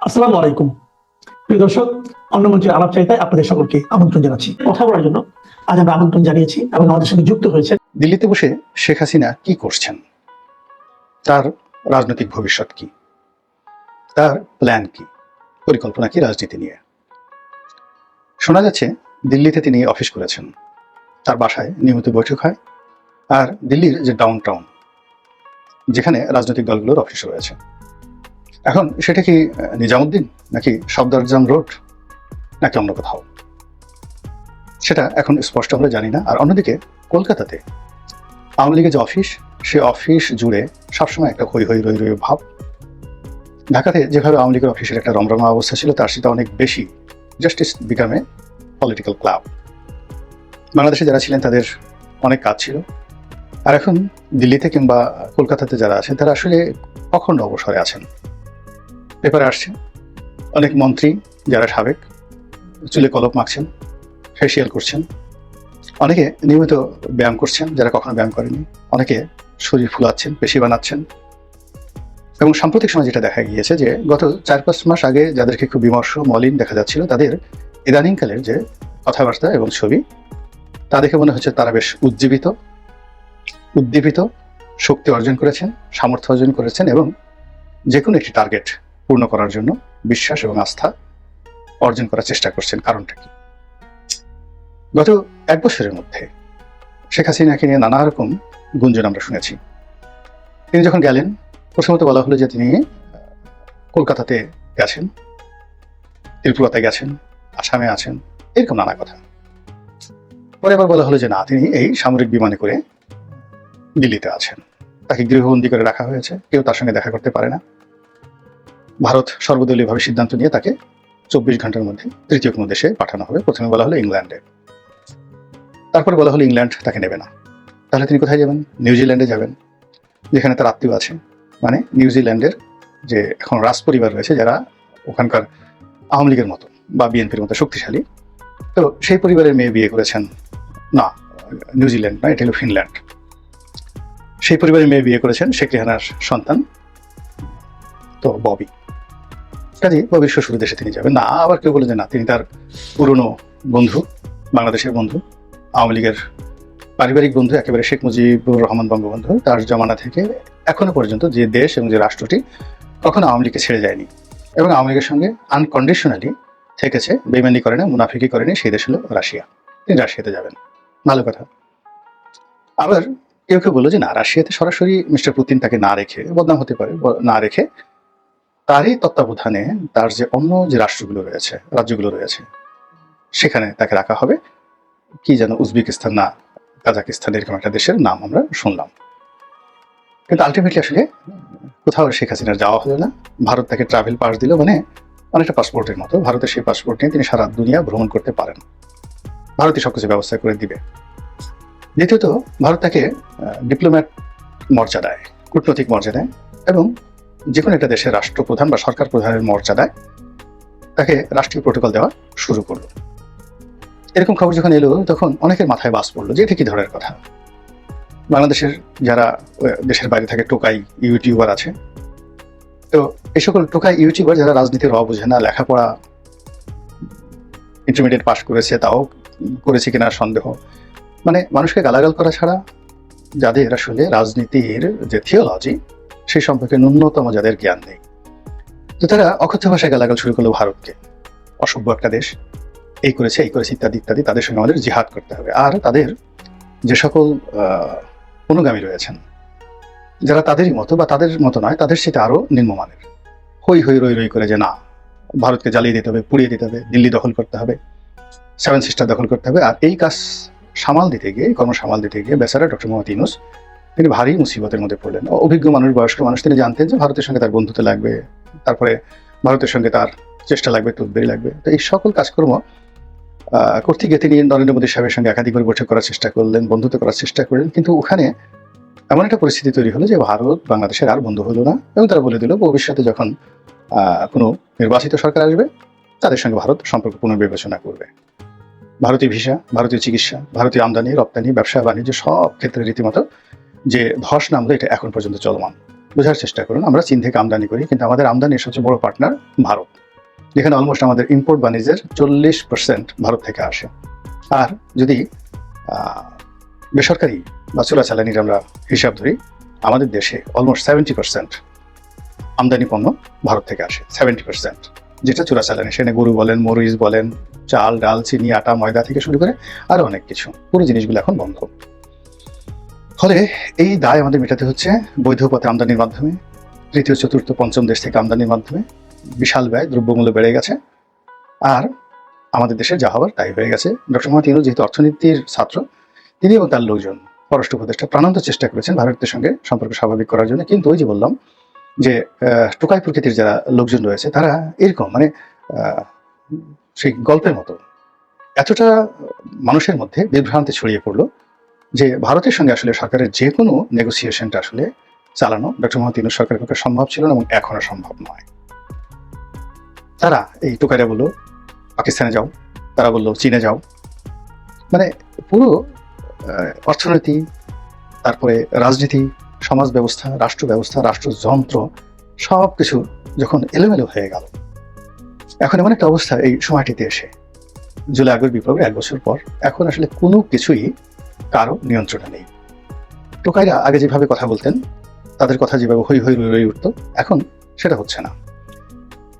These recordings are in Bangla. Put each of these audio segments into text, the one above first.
আসসালামু আলাইকুম প্রিয় দর্শক, অন্নমঞ্চের আলাপচারিতায় আপনাদের সকলকে আমন্ত্রণ জানাচ্ছি। কথা বলার জন্য আজ আমরা আমন্ত্রণ জানিয়েছি এবং আমাদের সঙ্গে যুক্ত হয়েছে দিল্লিতে বসে শেখ হাসিনা কি করছেন, তার রাজনৈতিক ভবিষ্যৎ কি, তার প্ল্যান কি, পরিকল্পনা কি রাজনীতি নিয়ে। শোনা যাচ্ছে দিল্লিতে তিনি অফিস করেছেন, তার বাসায় নিয়মিত বৈঠক হয়। আর দিল্লির যে ডাউন টাউন, যেখানে রাজনৈতিক দলগুলোর অফিস রয়েছে, এখন সেটা কি নিজামুদ্দিন নাকি সফদরজং রোড নাকি অন্য কোথাও, সেটা এখন স্পষ্ট আমরা জানি না। আর অন্যদিকে কলকাতাতে আওয়ামী লীগের যে অফিস, সে অফিস জুড়ে সবসময় একটা হই হই রই রই ভাব। ঢাকাতে যেভাবে আওয়ামী লীগের অফিসের একটা রমরমা অবস্থা ছিল, তার সেটা অনেক বেশি। Justice বিকামে political club. বাংলাদেশে যারা ছিলেন তাদের অনেক কাজ ছিল, আর এখন দিল্লিতে কিংবা কলকাতাতে যারা আছেন তারা আসলে অখণ্ড অবসরে আছেন। পেপারে আসছে অনেক মন্ত্রী যারা সাবেক চুলে কলপ মাখছেন, ফেসিয়াল করছেন, অনেকে নিয়মিত ব্যায়াম করছেন যারা কখনো ব্যায়াম করেনি, অনেকে শরীর ফুলাচ্ছেন, পেশি বানাচ্ছেন। এবং সাম্প্রতিক সময় যেটা দেখা গিয়েছে যে গত 4-5 মাস আগে যাদেরকে খুব বিমর্ষ মলিন দেখা যাচ্ছিল, তাদের ইদানিংকালের যে কথাবার্তা এবং ছবি, তা দেখে মনে হচ্ছে তারা বেশ উদ্দীপিত, শক্তি অর্জন করেছেন, সামর্থ্য অর্জন করেছেন এবং যে কোনো একটি টার্গেট পূর্ণ করার জন্য বিশ্বাস এবং আস্থা অর্জন করার চেষ্টা করছেন। কারণটা কি? গত 1 বছরের মধ্যে শেখ হাসিনাকে নিয়ে নানা রকম গুঞ্জন আমরা শুনেছি। তিনি যখন গেলেন, প্রথমত বলা হলো যে তিনি কলকাতাতে গেছেন, ত্রিপুরাতে গেছেন, আসামে আছেন, এরকম নানা কথা। পরে আবার বলা হলো যে না, তিনি এই সামরিক বিমানে করে দিল্লিতে আছেন, তাকে গৃহবন্দী করে রাখা হয়েছে, কেউ তার সঙ্গে দেখা করতে পারে না। ভারত সর্বদলীয়ভাবে সিদ্ধান্ত নিয়ে তাকে 24 ঘন্টার মধ্যে তৃতীয় কোনো দেশে পাঠানো হবে। প্রথমে বলা হলো ইংল্যান্ডে, তারপরে বলা হলো ইংল্যান্ড তাকে নেবে না। তাহলে তিনি কোথায় যাবেন? নিউজিল্যান্ডে যাবেন, যেখানে তার আত্মীয় আছে। মানে নিউজিল্যান্ডের যে এখন রাজ পরিবার রয়েছে, যারা ওখানকার আওয়ামী লীগের মতো বা বিএনপির মতো শক্তিশালী, তো সেই পরিবারের মেয়ে বিয়ে করেছেন। না, নিউজিল্যান্ড না, এটা হলো ফিনল্যান্ড। সেই পরিবারের মেয়ে বিয়ে করেছেন শেখ রেহানার সন্তান, তো ববি। কাজে ববির শ্বশুর দেশে তিনি যাবেন না। আবার কেউ বলে যে না, তিনি তার পুরনো বন্ধু, বাংলাদেশের বন্ধু, আওয়ামী লীগের পারিবারিক বন্ধু, একেবারে শেখ মুজিবুর রহমান বঙ্গবন্ধু, তার জমানা থেকে এখনো পর্যন্ত যে দেশ এবং যে রাষ্ট্রটি কখনো আওয়ামী লীগকে ছেড়ে যায়নি এবং আওয়ামী লীগের সঙ্গে আনকন্ডিশনালি থেকেছে, বেইমানি করে না, মুনাফিকি করেনি, সেই দেশ হলো রাশিয়া। তিনি রাশিয়াতে যাবেন, ভালো কথা। আবার কেউ কেউ বললো যে না, রাশিয়াতে সরাসরি মিস্টার পুতিন তাকে না রেখে, বদনাম হতে পারে, না রেখে তারই তত্ত্বাবধানে তার যে অন্য যে রাষ্ট্রগুলো রয়েছে, রাজ্যগুলো রয়েছে, সেখানে তাকে রাখা হবে। কি যেন উজবেকিস্তান না কাজাকিস্তান, এরকম একটা দেশের নাম আমরা শুনলাম। কিন্তু আলটিমেটলি আসলে কোথাও শেখ হাসিনার যাওয়া হলো না। ভারত তাকে ট্রাভেল পাস দিল, মানে অনেকটা পাসপোর্টের মতো। ভারতের সেই পাসপোর্ট নিয়ে তিনি সারা দুনিয়া ভ্রমণ করতে পারেন, ভারতই সবকিছু ব্যবস্থা করে দিবে। দ্বিতীয়ত, ভারত তাকে ডিপ্লোম্যাট মর্যাদায়, কূটনৈতিক মর্যাদায় এবং যে কোনো একটা দেশের রাষ্ট্রপ্রধান বা সরকার প্রধানের মর্যাদায় তাকে রাষ্ট্রীয় প্রোটোকল দেওয়া শুরু করলো। এরকম খবর যখন এলো, তখন অনেকের মাথায় বাস পড়লো যে এটা কি ধরনের কথা। বাংলাদেশের যারা দেশের বাইরে থাকে টোকাই ইউটিউবার আছে, তো এই সকল টোকাই ইউটিউবার যারা রাজনীতির র বোঝে না, লেখাপড়া ইন্টারমিডিয়েট পাস করেছে, তাও করেছে কিনা সন্দেহ, মানে মানুষকে গালাগাল করা ছাড়া যাদের আসলে রাজনীতির যে থিওলজি সেই সম্পর্কে ন্যূনতম যাদের জ্ঞান নেই, তো তারা অকথ্য ভাষায় গালাগাল শুরু করলো ভারতকে। অসভ্য একটা দেশ, এই করেছে ইত্যাদি ইত্যাদি। তাদের সঙ্গে আমাদের জিহাদ করতে হবে। আর তাদের যে সকল অনুগামী রয়েছেন, যারা তাদেরই মতো বা তাদের মতো নয়, তাদের সেটা আরো নিম্নমানের, হই হই রই রই করে যে না, ভারতকে জ্বালিয়ে দিতে হবে, পুড়িয়ে দিতে হবে, দিল্লি দখল করতে হবে, 7 সিস্টার দখল করতে হবে। আর এই কাজ সামাল দিতে গিয়ে, কর্ম সামাল দিতে গিয়ে বেচারা ডক্টর মোহাম্মদ ইউনূস তিনি ভারী মুসিবতের মধ্যে পড়লেন। অভিজ্ঞ মানুষ, বয়স্ক মানুষ, তিনি জানতেন যে ভারতের সঙ্গে তার বন্ধুত্ব লাগবে, তারপরে ভারতের সঙ্গে তার চেষ্টা লাগবে, তদবির লাগবে। তো এই সকল কাজকর্ম করতে গিয়ে তিনি নরেন্দ্র মোদী সাহেবের সঙ্গে একাধিকবার বৈঠক করার চেষ্টা করলেন, বন্ধুত্ব করার চেষ্টা করলেন। কিন্তু ওখানে এমন একটা পরিস্থিতি তৈরি হলো যে ভারত বাংলাদেশের আর বন্ধু হলো না এবং তারা বলে দিল ভবিষ্যতে যখন কোনো নির্বাচিত সরকার আসবে, তাদের সঙ্গে ভারত সম্পর্ক পুনর্বিবেচনা করবে। ভারতীয় ভিসা, ভারতীয় চিকিৎসা, ভারতীয় আমদানি রপ্তানি, ব্যবসা বাণিজ্য সব ক্ষেত্রে রীতিমতো যে ধস নামলো, এটা এখন পর্যন্ত চলমান। বোঝার চেষ্টা করুন। আমরা চীন থেকে আমদানি করি, কিন্তু আমাদের আমদানির সবচেয়ে বড় পার্টনার ভারত, যেখানে অলমোস্ট আমাদের ইম্পোর্ট বাণিজ্যের 40% ভারত থেকে আসে। আর যদি বেসরকারি বা চোরাচালানির আমরা হিসাব ধরি, আমাদের দেশে অলমোস্ট 70% আমদানি পণ্য ভারত থেকে আসে, 70%, যেটা চোরাচালানি। সেখানে গরু বলেন, মরিচ বলেন, চাল, ডাল, চিনি, আটা, ময়দা থেকে শুরু করে আরো অনেক কিছু, পুরো জিনিসগুলো এখন বন্ধ। ফলে এই দায় আমাদের মেটাতে হচ্ছে বৈধ পথে আমদানির মাধ্যমে, তৃতীয়, চতুর্থ, পঞ্চম দেশ থেকে আমদানির মাধ্যমে। বিশাল ব্যয়, দ্রব্যমূল্য বেড়ে গেছে, আর আমাদের দেশে যা হবার তাই হয়ে গেছে। ডক্টর মোহাম্মদ ইউনূস যেহেতু অর্থনীতির ছাত্র, তিনি এবং তার লোকজন, পররাষ্ট্র উপদেষ্টা, প্রাণান্ত চেষ্টা করেছেন ভারতের সঙ্গে সম্পর্ক স্বাভাবিক করার জন্য। কিন্তু ওই যে বললাম যে টোকাই প্রকৃতির যারা লোকজন রয়েছে, তারা এরকম মানে সেই গল্পের মতো এতটা মানুষের মধ্যে বিভ্রান্তি ছড়িয়ে পড়লো যে ভারতের সঙ্গে আসলে সরকারের যে কোনো নেগোসিয়েশনটা আসলে চালানো ডক্টর মোহাম্মদ ইউনূস সরকারের পক্ষে সম্ভব ছিল না, এবং এখনো সম্ভব নয়। তারা এই টোকাইরা বললো পাকিস্তানে যাও, তারা বললো চীনে যাও, মানে পুরো অর্থনীতি, তারপরে রাজনীতি, সমাজ ব্যবস্থা, রাষ্ট্র ব্যবস্থা, রাষ্ট্রযন্ত্র সব কিছু যখন এলোমেলো হয়ে গেল, এখন এমন একটা অবস্থা এই সময়টিতে এসে, জুলাই আগস্ট বিপ্লবের 1 বছর পর, এখন আসলে কোনো কিছুই কারো নিয়ন্ত্রণে নেই। টোকাইরা আগে যেভাবে কথা বলতেন, তাদের কথা যেভাবে হই হই রই রই উঠত, এখন সেটা হচ্ছে না।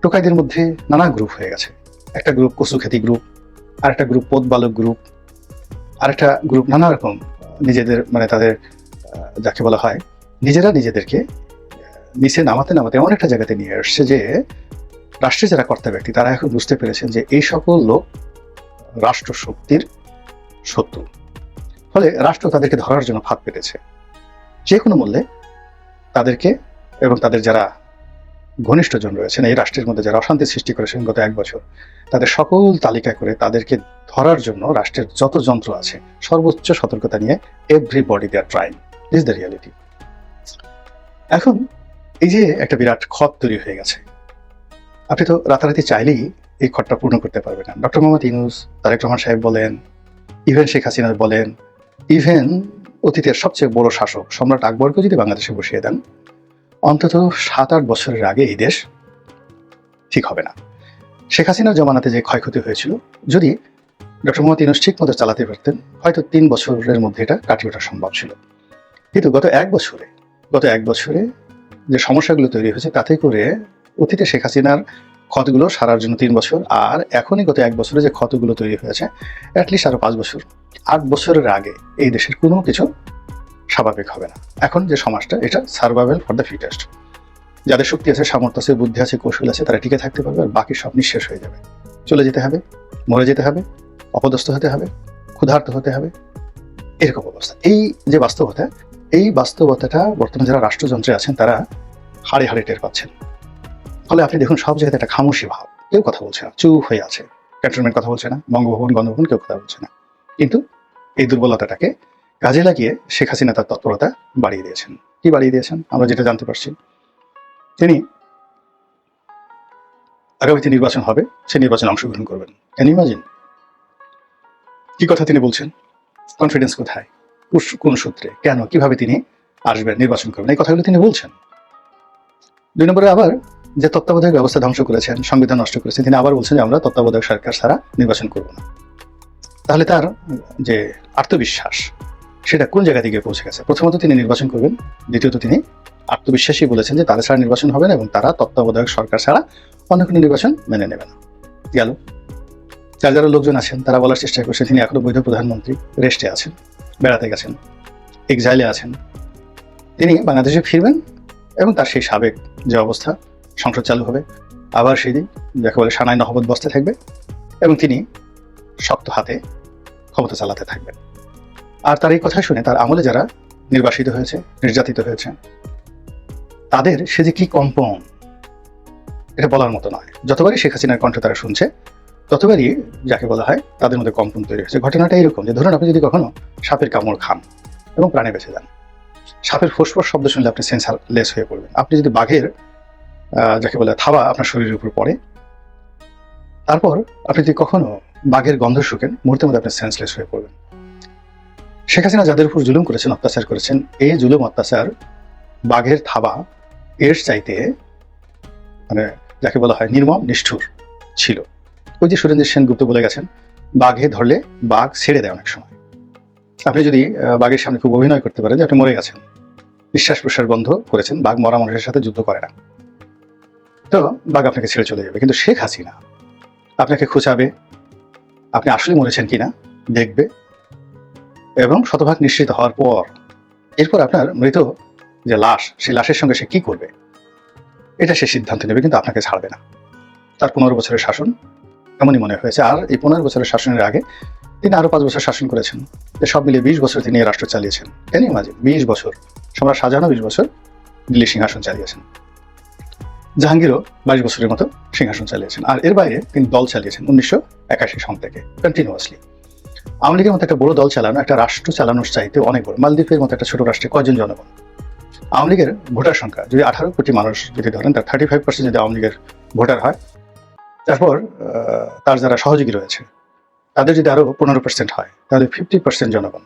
টোকাইদের মধ্যে নানা গ্রুপ হয়ে গেছে। একটা গ্রুপ কচুখ্যাতি গ্রুপ, আর একটা গ্রুপ পদবালক গ্রুপ, আর একটা গ্রুপ নানা রকম নিজেদের মানে তাদের যাকে বলা হয় নিজেরা নিজেদেরকে নিচে নামাতে নামাতে এমন একটা জায়গাতে নিয়ে আসছে যে রাষ্ট্রের যারা কর্তা ব্যক্তি, তারা এখন বুঝতে পেরেছেন যে এই সকল লোক রাষ্ট্র শক্তির শত্রু। ফলে রাষ্ট্র তাদেরকে ধরার জন্য ফাঁদ পেতেছে। যে কোনো মূল্যে তাদেরকে এবং তাদের যারা ঘনিষ্ঠজন রয়েছেন, এই রাষ্ট্রের মধ্যে যারা অশান্তি সৃষ্টি করেছেন গত 1 বছর, তাদের সকল তালিকা করে তাদেরকে ধরার জন্য রাষ্ট্রের যত যন্ত্র আছে সর্বোচ্চ সতর্কতা নিয়ে everybody they are trying, this the reality. এখন এই যে একটা বিরাট ক্ষত তৈরি হয়ে গেছে, আপনি তো রাতারাতি চাইলেই এই ক্ষতটা পূর্ণ করতে পারবেন না। ডক্টর মোহাম্মদ ইউনূস, তারেক রহমান সাহেব বলেন, ইভেন শেখ হাসিনা বলেন, ইভেন অতীতের সবচেয়ে বড় শাসক সম্রাট আকবরকে যদি বাংলাদেশে বসিয়ে দেন, অন্তত 7-8 বছরের আগে এই দেশ ঠিক হবে না। শেখ হাসিনার জমানাতে যে ক্ষয়ক্ষতি হয়েছিল, যদি ডক্টর মোহাম্মদ ইউনূস ঠিক মতো চালাতে পারতেন, হয়তো 3 বছরের মধ্যে এটা কাটিয়ে ওঠা সম্ভব ছিল। কিন্তু গত এক বছরে যে সমস্যাগুলো তৈরি হয়েছে, তাতে করে অতীতে শেখ হাসিনার ক্ষতগুলো সারার জন্য 3 বছর, আর এখনই গত 1 বছরে যে ক্ষতগুলো তৈরি হয়েছে, অ্যাটলিস্ট আরো 5 বছর, 8 বছরের আগে এই দেশের কোনো কিছু স্বাভাবিক হবে না। এখন যে সমাজটা, এটা সার্ভাইভাল ফর দ্য ফিটেস্ট। যাদের শক্তি আছে, সামর্থ্য আছে, বুদ্ধি আছে, কৌশল আছে, তারা টিকে থাকতে পারবে, আর বাকি সব নিঃশেষ হয়ে যাবে। চলে যেতে হবে, মরে যেতে হবে, অপদস্থ হতে হবে, ক্ষুধার্ত হতে হবে, এরকম অবস্থা। এই যে বাস্তবতা, এই বাস্তবতাটা বর্তমানে যারা রাষ্ট্রযন্ত্রে আছেন তারা হাড়ে হাড়ে টের পাচ্ছেন। ফলে আপনি দেখুন সব জায়গাতে একটা খামোশি ভাব, কেউ কথা বলছে না, চুপ হয়ে আছে। ক্যান্টনমেন্ট কথা বলছে না, বঙ্গভবন, গণভবন কেউ কথা বলছে না। কিন্তু এই দুর্বলতাটাকে কাজে লাগিয়ে শেখ হাসিনা তার তৎপরতা বাড়িয়ে দিয়েছেন। কি বাড়িয়ে দিয়েছেন? আমরা যেটা জানতে পারছি, তিনি আগামীতে নির্বাচন হবে, সেই নির্বাচনে অংশগ্রহণ করবেন। Can you imagine? কি কথা তিনি বলছেন? কনফিডেন্স কোথায়, কোন সূত্রে, কেন, কিভাবে তিনি আসবেন, নির্বাচন করবেন, এই কথাগুলো তিনি বলছেন। 2 নম্বরে আবার যে তত্ত্বাবধায়ক ব্যবস্থা ধ্বংস করেছেন, সংবিধান নষ্ট করেছেন, তিনি আবার বলছেন যে আমরা তত্ত্বাবধায়ক সরকার ছাড়া নির্বাচন করব না। তাহলে তার যে আত্মবিশ্বাস, সেটা কোন জায়গা থেকে পৌঁছে গেছে? প্রথমত তিনি নির্বাচন করবেন, দ্বিতীয়ত তিনি আত্মবিশ্বাসী বলেছেন যে তাদের ছাড়া নির্বাচন হবে না, এবং তারা তত্ত্বাবধায়ক সরকার ছাড়া অন্য কোনো নির্বাচন মেনে নেবে না। গেল। যার যারা লোকজন আছেন তারা বলার চেষ্টা করছেন তিনি এখনো বৈধ প্রধানমন্ত্রী, রেস্টে আছেন, বেড়াতে গেছেন, এক্সাইলে আছেন। তিনি বাংলাদেশে ফিরবেন এবং তার সেই সাবেক যে অবস্থা, সংসদ চালু হবে, আবার সেই দিন যাকে বলে সানাই নহবত বসতে থাকবে, এবং তিনি শক্ত হাতে ক্ষমতা চালাতে থাকবেন। আর তার এই কথা শুনে তার আমলে যারা নির্বাসিত হয়েছে, নির্যাতিত হয়েছে, তাদের সে যে কি কম্পন, এটা বলার মতো নয়। যতবারই শেখ হাসিনার কণ্ঠ তারা শুনছে, ততবারই যাকে বলা হয় তাদের মধ্যে কম্পন তৈরি হয়েছে। ঘটনাটা এরকম যে ধরুন আপনি যদি কখনো সাপের কামড় খান এবং প্রাণে বেঁচে যান, সাপের ফোঁস শব্দ শুনলে আপনি সেন্সারলেস হয়ে পড়বেন। আপনি যদি বাঘের যাকে বলে থাবা আপনার শরীরের উপর পড়ে, তারপর আপনি যদি কখনো বাঘের গন্ধ শুকেন, মুহূর্তের মধ্যে আপনি সেন্সলেস হয়ে পড়বেন। শেখ হাসিনা যাদের উপর জুলুম করেছেন, অত্যাচার করেছেন, এই জুলুম অত্যাচার বাঘের থাবা এর চাইতে মানে যাকে বলা হয় নির্মম নিষ্ঠুর ছিল। ওই যে সুরেন্দ্র সেনগুপ্ত বলে গেছেন, বাঘে ধরলে বাঘ ছেড়ে দেয় অনেক সময়। আপনি যদি বাঘের সামনে খুব অভিনয় করতে পারেন যে আপনি মরে গেছেন, নিঃশ্বাস প্রশ্বাস বন্ধ করেছেন, বাঘ মরা মানুষের সাথে যুদ্ধ করে না, তো বাঘ আপনাকে ছেড়ে চলে যাবে। কিন্তু শেখ হাসিনা আপনাকে খোঁচাবে, আপনি আসলে মরেছেন কিনা দেখবে, এবং শতভাগ নিশ্চিত হওয়ার পর এরপর আপনার মৃত যে লাশ, সেই লাশের সঙ্গে সে কি করবে এটা সে সিদ্ধান্ত নেবে, কিন্তু আপনাকে ছাড়বে না। তার 15 বছরের শাসন এমনই মনে হয়েছে। আর এই 15 বছরের শাসনের আগে তিনি আরো 5 বছর শাসন করেছেন। সব মিলিয়ে 20 বছর তিনি এই রাষ্ট্র চালিয়েছেন। কেন ইমাজিন, 20 বছর সম্রাট শাহজাহানও 20 বছর দিল্লি সিংহাসন চালিয়েছেন, জাহাঙ্গীরও 22 বছরের মতো সিংহাসন চালিয়েছেন। আর এর বাইরে তিনি দল চালিয়েছেন 1981 সন থেকে কন্টিনিউয়াসলি। আওয়ামী লীগের মতো একটা বড় দল চালানো, একটা রাষ্ট্র চালানোর চাইতে অনেক বড়। মালদ্বীপের মতো একটা ছোট রাষ্ট্রে কয়জন জনগণ? আওয়ামী লীগের ভোটার সংখ্যা যদি 18 কোটি মানুষ যদি ধরেন, তার 35% যদি আওয়ামী লীগের ভোটার হয়, তারপর তার যারা সহযোগী রয়েছে তাদের যদি আরো 15% হয়, তাহলে 50% জনগণ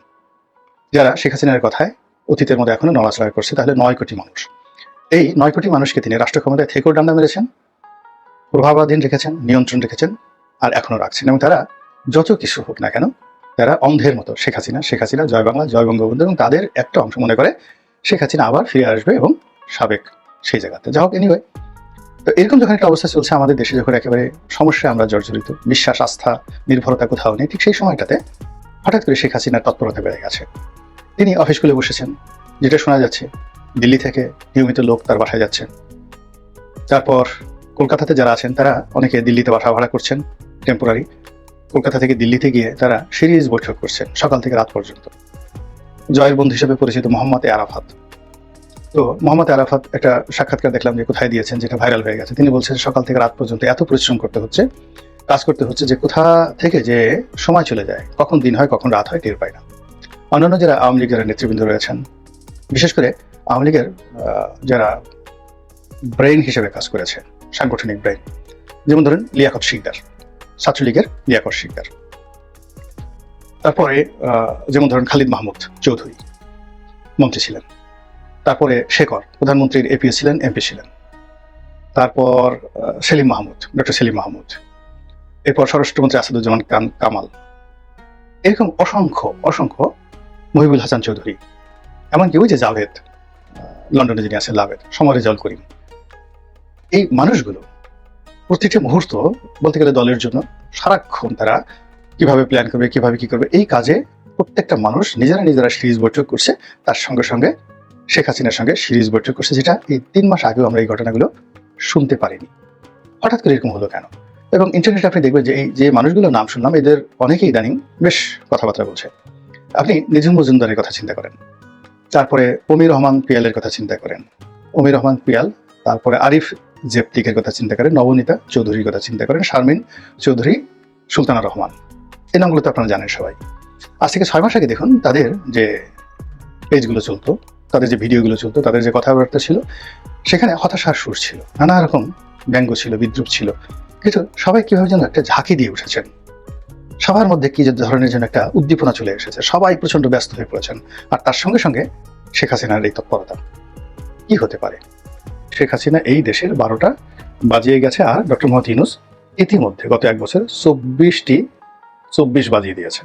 যারা শেখ হাসিনার কথায় অতীতের মধ্যে এখনো নড়াচড়া করছে, তাহলে 9 কোটি মানুষ। এই 9 কোটি মানুষকে তিনি রাষ্ট্র ক্ষমতায় থেকেও ডান্ডা মেরেছেন, প্রভাবাধীন রেখেছেন, নিয়ন্ত্রণ রেখেছেন, আর এখনো রাখছেন। এবং তারা যত কিছু হোক না কেন, তারা অন্ধের মতো শেখ হাসিনা জয় বাংলা, জয় বঙ্গবন্ধু, এবং তাদের একটা অংশ মনে করে শেখ হাসিনা আবার ফিরে আসবে এবং সাবেক সেই জায়গাতে যা হোক। এনিওয়ে, তো এরকম যখন একটা অবস্থা চলছে আমাদের দেশে, যখন একেবারে সমস্যায় আমরা জর্জরিত, বিশ্বাস আস্থা নির্ভরতা কোথাও নেই, ঠিক সেই সময়টাতে হঠাৎ করে শেখ হাসিনার তৎপরতা বেড়ে গেছে। তিনি অফিস খুলে বসেছেন, যেটা শোনা যাচ্ছে দিল্লি থেকে নিয়মিত লোক তার বাসায় যাচ্ছেন। তারপর কলকাতাতে যারা আছেন তারা অনেকে দিল্লিতে বাসা ভাড়া করছেন টেম্পোরারি। কলকাতা থেকে দিল্লিতে গিয়ে তারা সিরিজ বৈঠক করছেন সকাল থেকে রাত পর্যন্ত। জয়ের বন্ধু হিসেবে পরিচিত মোহাম্মদ আরাফাত, তো মোহাম্মদ আরাফাত একটা সাক্ষাৎকার দেখলাম যে কোথায় দিয়েছেন, যেটা ভাইরাল হয়ে গেছে। তিনি বলছেন সকাল থেকে রাত পর্যন্ত এত পরিশ্রম করতে হচ্ছে, কাজ করতে হচ্ছে, যে কোথা থেকে যে সময় চলে যায়, কখন দিন হয় কখন রাত হয় টের পায় না। অন্যান্য যারা আওয়ামী লীগের নেতৃবৃন্দ রয়েছেন, বিশেষ করে আওয়ামী লীগের যারা ব্রেইন হিসেবে কাজ করেছে, সাংগঠনিক ব্রেইন, যেমন ধরেন লিয়াকত শিকদার, ছাত্রলীগের লিয়াকত শিকদার, তারপরে যেমন ধরেন খালিদ মাহমুদ চৌধুরী মন্ত্রী ছিলেন, তারপরে শেখর প্রধানমন্ত্রীর এপিও ছিলেন, এমপি ছিলেন, তারপর সেলিম মাহমুদ, ডক্টর সেলিম মাহমুদ, এরপর স্বরাষ্ট্রমন্ত্রী আসাদুজ্জামান কামাল, এরকম অসংখ্য মহিবুল হাসান চৌধুরী, এমনকি ওই যে জাভেদ, লন্ডনে যিনি আছেন জাভেদ, সমর রেজাউল করিম, এই মানুষগুলো প্রতিটা মুহূর্ত বলতে গেলে দলের জন্য সারাক্ষণ তারা কিভাবে প্ল্যান করবে, কিভাবে কি করবে, এই কাজে প্রত্যেকটা মানুষ নিজেরা সিরিজ বৈঠক করছে। তার সঙ্গে সঙ্গে শেখ হাসিনার সঙ্গে সিরিজ বৈঠক করছে, যেটা এই 3 মাস আগেও আমরা এই ঘটনাগুলো শুনতে পারিনি। হঠাৎ করে এরকম হলো কেন? এবং ইন্টারনেটে আপনি দেখবেন যে এই যে মানুষগুলোর নাম শুনলাম, এদের অনেকেই ইদানিং বেশ কথাবার্তা বলছে। আপনি নিঝুম মজুমদারের কথা চিন্তা করেন, তারপরে অমির রহমান পিয়ালের কথা চিন্তা করেন, অমির রহমান পিয়াল, তারপরে আরিফ জেপতিকের কথা চিন্তা করেন, নবনীতা চৌধুরীর কথা চিন্তা করেন, শারমিন চৌধুরী, সুলতানা রহমান, এই নামগুলো তো আপনারা জানেন সবাই। আজ থেকে 6 মাস আগে দেখুন তাদের যে পেজগুলো চলতো, তাদের যে ভিডিওগুলো চলতো, তাদের যে কথাবার্তা ছিল, সেখানে হতাশার সুর ছিল, নানা রকম ব্যঙ্গ ছিল, বিদ্রুপ ছিল, কিন্তু সবাই কিভাবে যেন একটা ঝাঁকি দিয়ে উঠেছেন। সবার মধ্যে কি যে ধরনের যেন একটা উদ্দীপনা চলে এসেছে, সবাই প্রচন্ড ব্যস্ত হয়ে পড়েছেন। আর তার সঙ্গে সঙ্গে শেখ হাসিনার এই তৎপরতা কি হতে পারে? শেখ হাসিনা এই দেশের 12টা বাজিয়ে গেছে, আর ডক্টর মোহাম্মদ ইউনূস ইতিমধ্যে গত 1 বছর 24 বাজিয়ে দিয়েছে,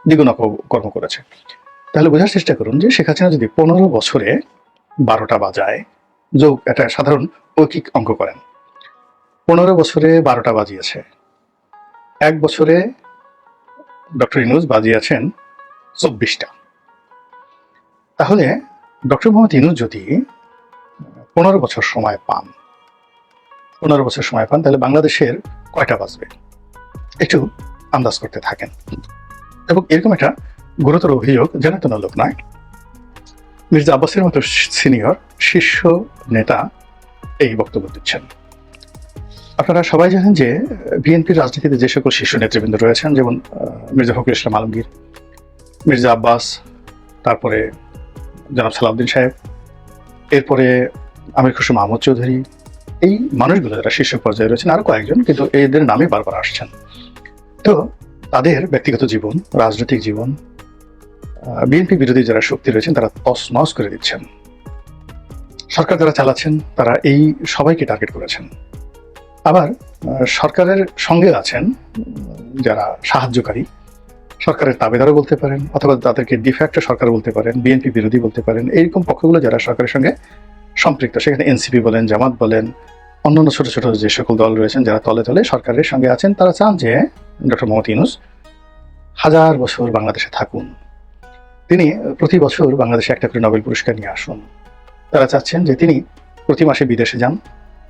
দ্বিগুণ কর্ম করেছে। তাহলে বোঝার চেষ্টা করুন যে শেখ হাসিনা যদি 15 বছরে 12টা বাজায়, যোগ একটা সাধারণ ঐকিক অঙ্ক করেন, 15 বছরে 12টা বাজিয়েছে, 1 বছরে ডক্টর ইউনূস বাজিয়েছেন 24টা। তাহলে ডক্টর মোহাম্মদ ইউনূস যদি 15 বছর সময় পান, তাহলে বাংলাদেশের কয়টা বাজবে একটু আন্দাজ করতে থাকেন। এবং এরকম একটা গুরুতর অভিযোগ জানাতন লোক নয়, মির্জা আব্বাসের মতো সিনিয়র শীর্ষ নেতা এই বক্তব্য দিচ্ছেন। আপনারা সবাই জানেন যে বিএনপির রাজনীতিতে যে সকল শীর্ষ নেতৃবৃন্দ রয়েছেন, যেমন মির্জা ফখরুল ইসলাম আলমগীর, মির্জা আব্বাস, তারপরে জনাব সালাউদ্দিন সাহেব, এরপরে আমির খসরু মাহমুদ চৌধুরী, এই মানুষগুলো যারা শীর্ষ পর্যায়ে রয়েছেন, আরো কয়েকজন, কিন্তু এদের নামে বারবার আসছেন। তো তাদের ব্যক্তিগত জীবন, রাজনৈতিক জীবন, বিএনপি বিরোধী যারা শক্তি রয়েছেন তারা তছনছ করে দিচ্ছেন। সরকার যারা চালাচ্ছেন তারা এই সবাইকে টার্গেট করেছেন। আবার সরকারের সঙ্গে আছেন যারা সাহায্যকারী, সরকারের তাবেদারও বলতে পারেন, অথবা তাদেরকে ডিফ্যাক্টো সরকার বলতে পারেন, বিএনপি বিরোধী বলতে পারেন। এইরকম পক্ষগুলো যারা সরকারের সঙ্গে সম্পৃক্ত, সেখানে এনসিপি বলেন, জামাত বলেন, অন্যান্য ছোট ছোট যে সকল দল রয়েছেন যারা তলে তলে সরকারের সঙ্গে আছেন, তারা চান যে ডক্টর মোহাম্মদ ইউনূস 1000 বছর বাংলাদেশে থাকুন, তিনি প্রতি বছর বাংলাদেশে একটা করে নোবেল পুরস্কার নিয়ে আসুন। তারা চাচ্ছেন যে তিনি প্রতি মাসে বিদেশে যান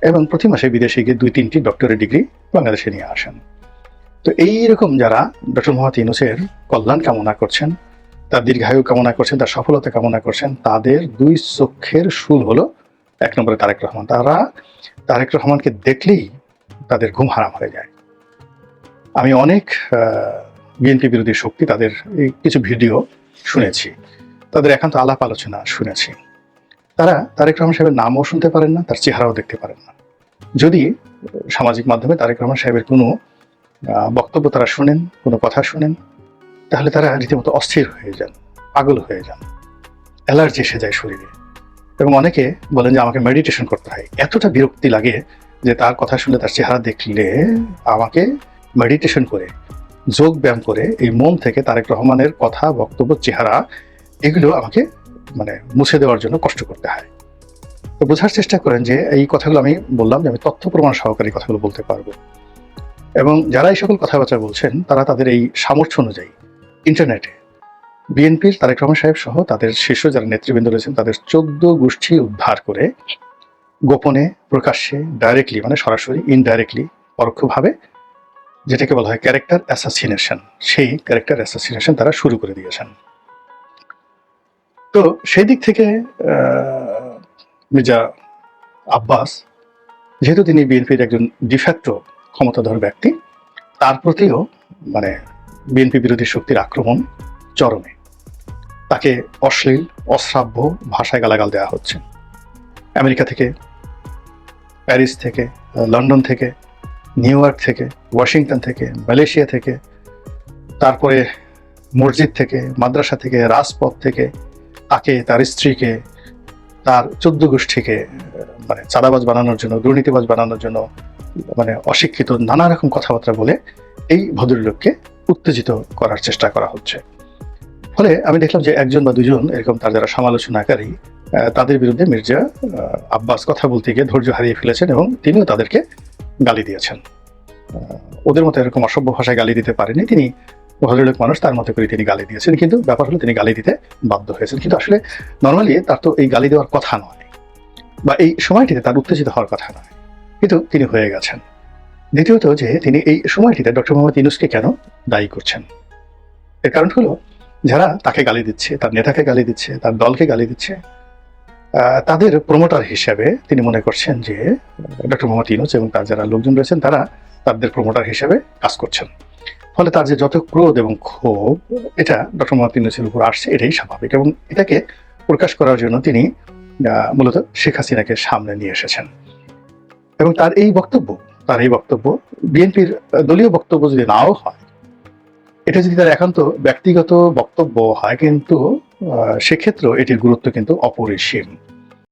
এবং প্রতি মাসে বিদেশে গিয়ে 2-3টি ডক্টরেট ডিগ্রি বাংলাদেশে নিয়ে আসেন। তো এইরকম যারা ডক্টর মোহাম্মদ ইউনূসের কল্যাণ কামনা করছেন, তার দীর্ঘায়ু কামনা করছেন, তার সফলতা কামনা করছেন, তাদের 2 চক্ষের শুল হলো 1 নম্বরে তারেক রহমান। তারা তারেক রহমানকে দেখলেই তাদের ঘুম হারাম হয়ে যায়। আমি অনেক বিএনপি বিরোধী শক্তি তাদের এই কিছু ভিডিও শুনেছি, তাদের একান্ত আলাপ আলোচনা শুনেছি। তারা তারেক রহমান সাহেবের নামও শুনতে পারেন না, তার চেহারাও দেখতে পারেন না। যদি সামাজিক মাধ্যমে তারেক রহমান সাহেবের কোনো বক্তব্য তারা শুনেন, কোনো কথা শুনেন, তাহলে তারা রীতিমতো অস্থির হয়ে যান, পাগল হয়ে যান, অ্যালার্জি এসে যায় শরীরে। এবং অনেকে বলেন যে আমাকে মেডিটেশন করতে হয়। এতটা বিরক্তি লাগে যে তার কথা শুনলে, তার চেহারা দেখলে আমাকে মেডিটেশন করে, যোগ ব্যায়াম করে এই মন থেকে তারেক রহমানের কথা, বক্তব্য, চেহারা এগুলো আমাকে মুছে দেওয়ার জন্য কষ্ট করতে হয়। তো বোঝার চেষ্টা করেন যে এই কথাগুলো আমি বললাম যে আমি তথ্য প্রমাণ সহকারী কথাগুলো বলতে পারবো। এবং যারা এই সকল কথাবার্তা বলছেন তারা তাদের এই সামর্থ্য অনুযায়ী ইন্টারনেটে বিএনপির তারেক রহমান সাহেব সহ তাদের শীর্ষ যারা নেতৃবৃন্দ রয়েছেন তাদের 14 গোষ্ঠী উদ্ধার করে গোপনে, প্রকাশ্যে, ডাইরেক্টলি সরাসরি, ইনডাইরেক্টলি, পরোক্ষভাবে যেটাকে বলা হয় ক্যারেক্টার অ্যাসাসিনেশন, সেই ক্যারেক্টার অ্যাসাসিনেশন তারা শুরু করে দিয়েছেন। তো সেই দিক থেকে মির্জা আব্বাস, যেহেতু তিনি বিএনপির একজন ডিফ্যাক্টো ক্ষমতাধর ব্যক্তি, তার প্রতিও বিএনপি বিরোধী শক্তির আক্রমণ চরমে। তাকে অশ্লীল, অশ্রাব্য ভাষায় গালাগাল দেওয়া হচ্ছে। আমেরিকা থেকে, প্যারিস থেকে, লন্ডন থেকে, নিউ ইয়র্ক থেকে, ওয়াশিংটন থেকে, মালয়েশিয়া থেকে, তারপরে মসজিদ থেকে, মাদ্রাসা থেকে, রাজপথ থেকে তাকে, তার স্ত্রীকে, তার 14 গোষ্ঠীকে চাঁদাবাজ বানানোর জন্য, দুর্নীতিবাজ বানানোর জন্য, অশিক্ষিত নানা রকম কথাবার্তা বলে এই ভদ্রলোককে উত্তেজিত করার চেষ্টা করা হচ্ছে। ফলে আমি দেখলাম যে 1জন বা 2জন এরকম তার যারা সমালোচনাকারী, তাদের বিরুদ্ধে মির্জা আব্বাস কথা বলতে গিয়ে ধৈর্য হারিয়ে ফেলেছেন এবং তিনিও তাদেরকে গালি দিয়েছেন। ওদের মতো এরকম অসভ্য ভাষায় গালি দিতে পারেনি তিনি, ভদ্রলোক মানুষ, তার মতো করে তিনি গালি দিয়েছেন। কিন্তু ব্যাপার হলো তিনি গালি দিতে বাধ্য হয়েছেন। কিন্তু আসলে নর্মালি তার তো এই গালি দেওয়ার কথা নয়, বা এই সময়টিতে তার উত্তেজিত হওয়ার কথা নয়, কিন্তু তিনি হয়ে গেছেন। দ্বিতীয়ত, যে তিনি এই সময়টিতে ডক্টর মোহাম্মদ ইউনূসকে কেন দায়ী করছেন, এর কারণ হলো যারা তাকে গালি দিচ্ছে, তার নেতাকে গালি দিচ্ছে, তার দলকে গালি দিচ্ছে, তাদের প্রমোটার হিসেবে তিনি মনে করছেন যে ডক্টর মোহাম্মদ ইউনূস এবং তার যারা লোকজন রয়েছেন তারা তাদের প্রমোটার হিসেবে কাজ করছেন। ফলে তার যে যত ক্রোধ এবং ক্ষোভ, এটা ডক্টর মোহাম্মদ ইউনূসের উপর আসছে, এটাই স্বাভাবিক। এবং এটাকে প্রকাশ করার জন্য তিনি মূলত শেখ হাসিনাকে সামনে নিয়ে এসেছেন। এবং তার এই বক্তব্য বিএনপির দলীয় বক্তব্য যদি নাও হয়, এটা যদি তার একান্ত ব্যক্তিগত বক্তব্য হয়, কিন্তু সেক্ষেত্রেও এটির গুরুত্ব কিন্তু অপরিসীম।